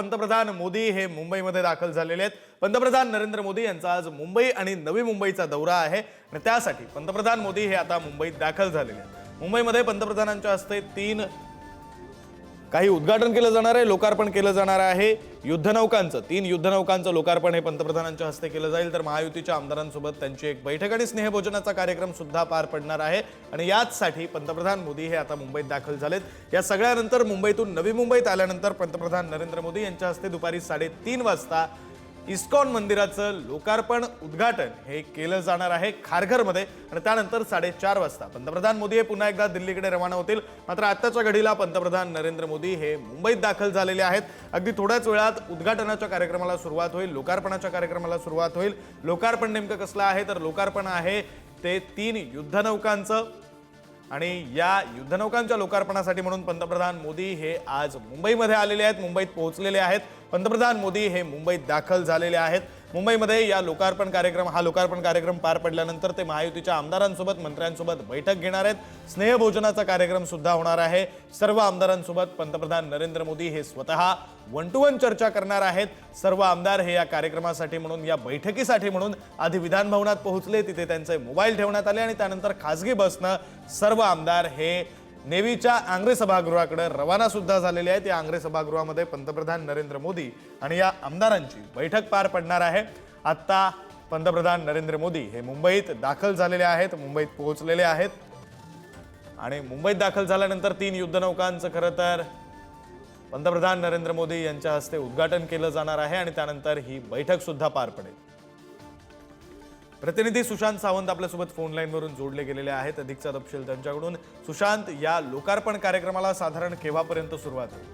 पंतप्रधान मोदी हे मुंबईमध्ये दाखल झालेले आहेत। पंतप्रधान नरेंद्र मोदी यांचा आज मुंबई आणि नवी मुंबईचा दौरा आहे आणि त्यासाठी पंतप्रधान मोदी हे आता मुंबईत दाखल झालेले आहेत। मुंबईमध्ये पंतप्रधानांच्या हस्ते काही उद्घाटन केलं जाणार आहे, लोकार्पण केलं जाणार आहे। युद्धनौकांचं 3 युद्धनौकांचं लोकार्पण हे पंतप्रधानांच्या हस्ते केलं जाईल, तर महायुतीच्या आमदारांसोबत त्यांची एक बैठक आणि स्नेहभोजनाचा कार्यक्रम सुद्धा पार पडणार आहे आणि याचसाठी पंतप्रधान मोदी हे आता मुंबईत दाखल झालेत। या सगळ्यानंतर मुंबईतून नवी मुंबईत आल्यानंतर पंतप्रधान नरेंद्र मोदी यांच्या हस्ते दुपारी 3:30 वाजता इस्कॉन मंदिराचं लोकार्पण उद्घाटन हे केलं जाणार आहे खारघरमध्ये आणि त्यानंतर 4:30 वाजता पंतप्रधान मोदी हे पुन्हा एकदा दिल्लीकडे रवाना होतील। मात्र आताच्या घडीला पंतप्रधान नरेंद्र मोदी हे मुंबईत दाखल झालेले आहेत। अगदी थोड्याच वेळात उद्घाटनाच्या कार्यक्रमाला सुरुवात होईल, लोकार्पणाच्या कार्यक्रमाला सुरुवात होईल। लोकार्पण नेमकं कसलं आहे तर लोकार्पण आहे ते 3 युद्धनौकांचं आणि या युद्धनौकांच्या लोकार्पणासाठी म्हणून पंतप्रधान मोदी हे आज मुंबईमध्ये आलेले आहेत, मुंबईत पोहोचलेले आहेत। पंतप्रधान मोदी हे मुंबईत दाखल झालेले आहेत। मुंबईमध्ये हा लोकार्पण कार्यक्रम पार पडल्यानंतर ते महायुतीच्या आमदारांसोबत मंत्र्यांसोबत बैठक घेणार आहेत। स्नेहभोजनाचा कार्यक्रम सुद्धा होणार आहे। सर्व आमदारांसोबत पंतप्रधान नरेंद्र मोदी हे स्वतः 1 to 1 चर्चा करणार आहेत। सर्व आमदार हे या कार्यक्रमासाठी म्हणून या बैठकीसाठी म्हणून आधी विधान भवनात पोहोचले, तिथे त्यांचे मोबाईल ठेवण्यात आले आणि त्यानंतर खासगी बसनं सर्व आमदार हे नेव्हीच्या आंग्रे सभागृहाकडे रवाना सुद्धा झालेले आहेत। या आंग्रे सभागृहामध्ये पंतप्रधान नरेंद्र मोदी आणि या आमदारांची बैठक पार पडणार आहे। आता पंतप्रधान नरेंद्र मोदी हे मुंबईत दाखल झालेले आहेत, मुंबईत पोहोचलेले आहेत आणि मुंबईत दाखल झाल्यानंतर 3 युद्धनौकांचं खरं तर पंतप्रधान नरेंद्र मोदी यांच्या हस्ते उद्घाटन केलं जाणार आहे आणि त्यानंतर ही बैठक सुद्धा पार पडेल। प्रतिनिधी सुशांत सावंत आपल्यासोबत फोन लाईनवरून जोडले गेलेले आहेत। अधिकचा तपशील त्यांच्याकडून। सुशांत, या लोकार्पण कार्यक्रमाला साधारण केव्हापर्यंत सुरुवात होईल?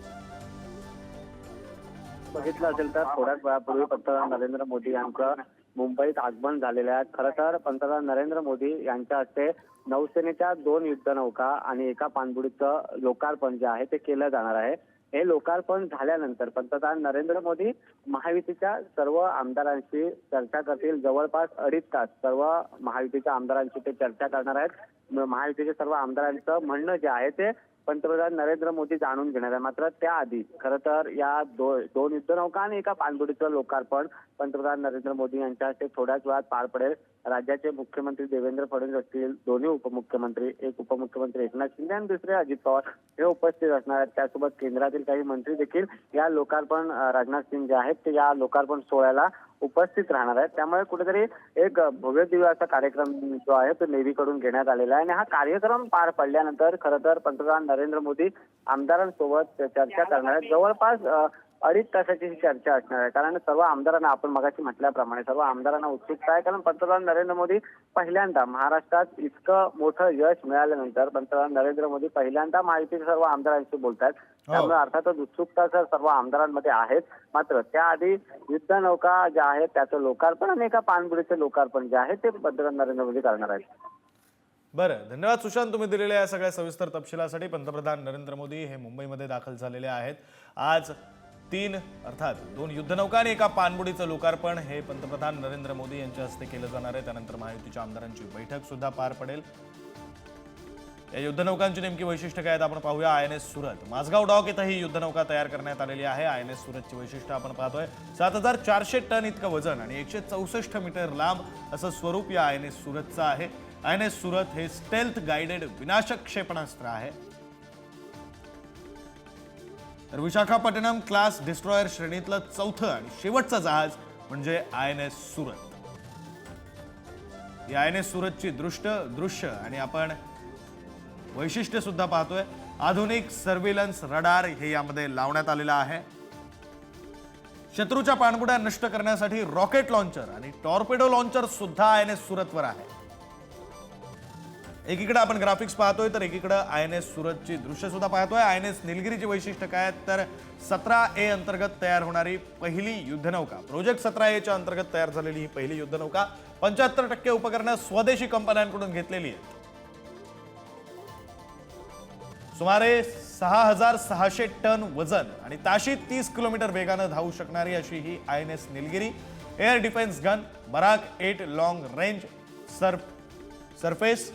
बघितलं असेल तर थोड्याच वेळापूर्वी पंतप्रधान नरेंद्र मोदी यांचं मुंबईत आगमन झालेलं आहे। खरं तर पंतप्रधान नरेंद्र मोदी यांच्या हस्ते नौसेनेच्या 2 युद्धनौका आणि एका पाणबुडीचं लोकार्पण जे आहे ते केलं जाणार आहे। हे लोकार्पण झाल्यानंतर पंतप्रधान नरेंद्र मोदी महायुतीच्या सर्व आमदारांशी चर्चा करतील। जवळपास 2.5 तास सर्व महायुतीच्या आमदारांशी ते चर्चा करणार आहेत। महायुतीच्या सर्व आमदारांचं म्हणणं जे आहे ते पंतप्रधान नरेंद्र मोदी जाणून घेणार आहे। मात्र त्याआधी खरं तर या 2 युद्धनौका आणि एका पाणबुडीचं लोकार्पण पंतप्रधान नरेंद्र मोदी यांच्या हस्ते थोड्याच वेळात पार पडेल। राज्याचे मुख्यमंत्री देवेंद्र फडणवीस असतील, दोन्ही उपमुख्यमंत्री, एक उपमुख्यमंत्री एकनाथ शिंदे आणि दुसरे अजित पवार हे उपस्थित असणार आहेत। त्यासोबत केंद्रातील काही मंत्री देखील या लोकार्पण, राजनाथ सिंग जे आहेत ते या लोकार्पण सोहळ्याला उपस्थित राहणार आहेत। त्यामुळे कुठेतरी एक भव्य दिव्य असा कार्यक्रम जो आहे तो नेव्हीकडून घेण्यात आलेला आहे आणि हा कार्यक्रम पार पडल्यानंतर खरं तर पंतप्रधान नरेंद्र मोदी आमदारांसोबत चर्चा करणार आहेत। जवळपास 2.5 तासाची ही चर्चा असणार आहे, कारण सर्व आमदारांना, आपण मगाशी म्हटल्याप्रमाणे सर्व आमदारांना उत्सुकता आहे, कारण पंतप्रधान नरेंद्र मोदी पहिल्यांदा महाराष्ट्रात इतकं मोठं यश मिळाल्यानंतर पंतप्रधान नरेंद्र मोदी पहिल्यांदा महायुतीच्या सर्व आमदारांशी बोलतात। त्यामुळे अर्थातच उत्सुकता तर सर्व आमदारांमध्ये आहेच। मात्र त्याआधी युद्धनौका ज्या आहेत त्याचं लोकार्पण आणि एका पाणबुडीचं लोकार्पण जे आहे ते पंतप्रधान नरेंद्र मोदी करणार आहेत। बरं, धन्यवाद सुशांत, तुम्ही दिलेल्या या सगळ्या सविस्तर तपशिलासाठी। पंतप्रधान नरेंद्र मोदी हे मुंबईमध्ये दाखल झालेले आहेत। आज 3 अर्थात 2 युद्धनौका आणि एका पाणबुडीचं लोकार्पण हे पंतप्रधान नरेंद्र मोदी यांच्या हस्ते केलं जाणार आहे। त्यानंतर महायुतीच्या आमदारांची बैठक सुद्धा पार पडेल। या युद्धनौकांची नेमकी वैशिष्ट्य काय आहेत आपण पाहूया। INS सुरत, माझगाव डॉक इथं ही युद्धनौका तयार करण्यात आलेली आहे। INS सुरतची वैशिष्ट्य आपण पाहतोय। 7400 टन इतकं वजन आणि 164 मीटर लांब असं स्वरूप या INS सुरतचं आहे। INS सुरत हे स्टेल्थ गाइडेड विनाशक क्षेपणास्त्र आहे। तर विशाखापट्टणम क्लास डिस्ट्रॉयर श्रेणीतलं 4थं आणि शेवटचं जहाज म्हणजे INS सुरत। या INS सुरतची दृश्य आणि आपण वैशिष्ट्य सुद्धा पाहतोय। आधुनिक सर्व्हिलन्स रडार हे यामध्ये लावण्यात आलेलं आहे। शत्रूच्या पाणबुड्या नष्ट करण्यासाठी रॉकेट लॉन्चर आणि टॉर्पेडो लॉन्चर सुद्धा INS सुरतवर आहे। एकीकडे आपण ग्राफिक्स पाहतोय तर एकीकडे INS सुरतची दृश्य सुद्धा पाहतोय। INS निलगिरीची वैशिष्ट्य काय तर 17A अंतर्गत तयार होणारी पहिली युद्धनौका, प्रोजेक्ट 17A अंतर्गत तयार झालेली ही पहिली युद्धनौका। 75% उपकरणं स्वदेशी कंपन्यांकडून घेतलेली आहेत। सुमारे 6600 टन वजन आणि ताशी 30 किलोमीटर वेगाने धावू शकणारी अशी ही INS Nilgiri air defence gun, Barak 8 long range surface,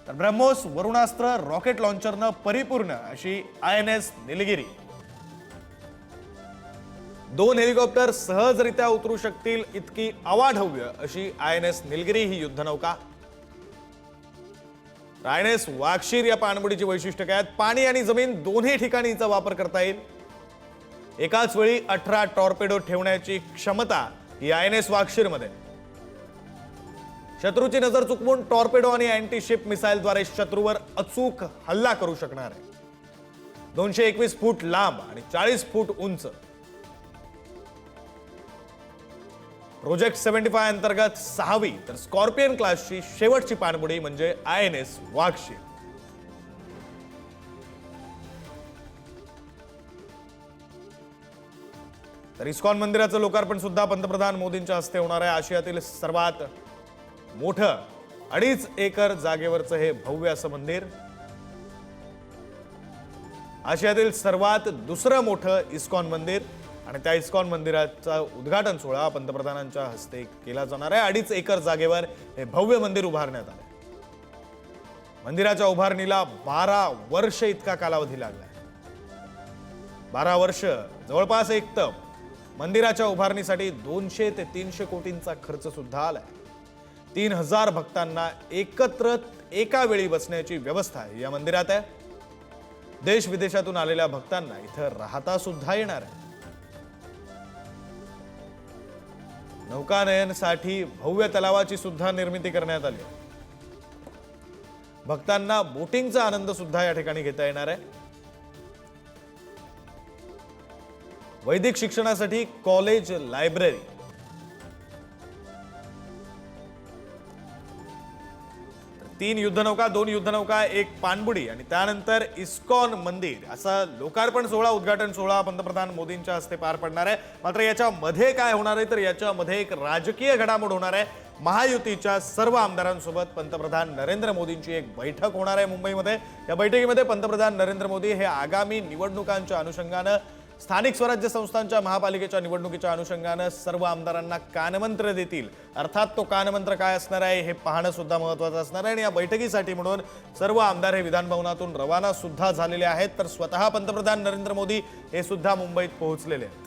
तर ब्रह्मोस वरुणास्त्र रॉकेट लॉन्चरनं परिपूर्ण अशी INS निलगिरी। 2 हेलिकॉप्टर सहजरित्या उतरू शकतील इतकी अवाढव्य अशी INS निलगिरी ही युद्धनौका. INS वाक्षीर या पाणबुडीची वैशिष्ट्य काय आहेत? पाणी आणि जमीन दोन्ही ठिकाणी हिचा वापर करता येईल. एकाच वेळी 18 टॉर्पेडो ठेवण्याची क्षमता ही INS वाक्षीरमध्ये. शत्रूची नजर चुकवून टॉर्पेडो आणि अँटीशिप मिसाईलद्वारे शत्रूवर अचूक हल्ला करू शकणार आहे. 221 फूट लांब आणि 40 फूट उंच. प्रोजेक्ट 75 अंतर्गत 6वी तर स्कॉर्पियन क्लासची शेवटची पाणबुडी म्हणजे INS वाक्षीर. तर इस्कॉन मंदिराचं लोकार्पण सुद्धा पंतप्रधान मोदींच्या हस्ते होणार आहे. आशियातील सर्वात मोठं 2.5 एकर जागेवरचं हे भव्य असं मंदिर. आशियातील सर्वात दुसरं मोठं इस्कॉन मंदिर आणि त्या इस्कॉन मंदिराचा उद्घाटन सोहळा पंतप्रधानांच्या हस्ते केला जाणार आहे. 2.5 एकर जागेवर हे भव्य मंदिर उभारण्यात आले. मंदिराच्या उभारणीला 12 वर्ष इतका कालावधी लागलाय. 12 वर्ष जवळपास एक तप. मंदिराच्या उभारणीसाठी 200 ते 300 कोटींचा खर्च सुद्धा आलाय. 3000 भक्तांना एकत्र एका वेळी बसण्याची व्यवस्था या मंदिरात आहे. देश विदेशातून आलेल्या भक्तांना इथं राहता सुद्धा येणार आहे. नौकानयनासाठी भव्य तलावाची सुद्धा निर्मिती करण्यात आली. भक्तांना बोटिंगचा आनंद सुद्धा या ठिकाणी घेता येणार आहे. वैदिक शिक्षणासाठी कॉलेज लायब्ररी. तीन युद्धनौका, 2 युद्धनौका, 1 पाणबुडी आणि त्यानंतर इस्कॉन मंदिर असा लोकार्पण सोहळा, उद्घाटन सोहळा पंतप्रधान मोदींच्या हस्ते पार पडणार आहे. मात्र याच्यामध्ये काय होणार आहे तर याच्यामध्ये एक राजकीय घडामोड होणार आहे. महायुतीच्या सर्व आमदारांसोबत पंतप्रधान नरेंद्र मोदींची एक बैठक होणार आहे मुंबईमध्ये. या बैठकीमध्ये पंतप्रधान नरेंद्र मोदी हे आगामी निवडणुकांच्या अनुषंगानं, स्थानिक स्वराज्य संस्थांच्या महापालिकेच्या निवडणुकीच्या अनुषंगानं सर्व आमदारांना कानमंत्र देतील. अर्थात तो कानमंत्र काय असणार आहे हे पाहणं सुद्धा महत्त्वाचं असणार आहे. आणि या बैठकीसाठी म्हणून सर्व आमदार हे विधान भवनातून रवाना सुद्धा झालेले आहेत. तर स्वतः पंतप्रधान नरेंद्र मोदी हे सुद्धा मुंबईत पोहोचलेले आहेत.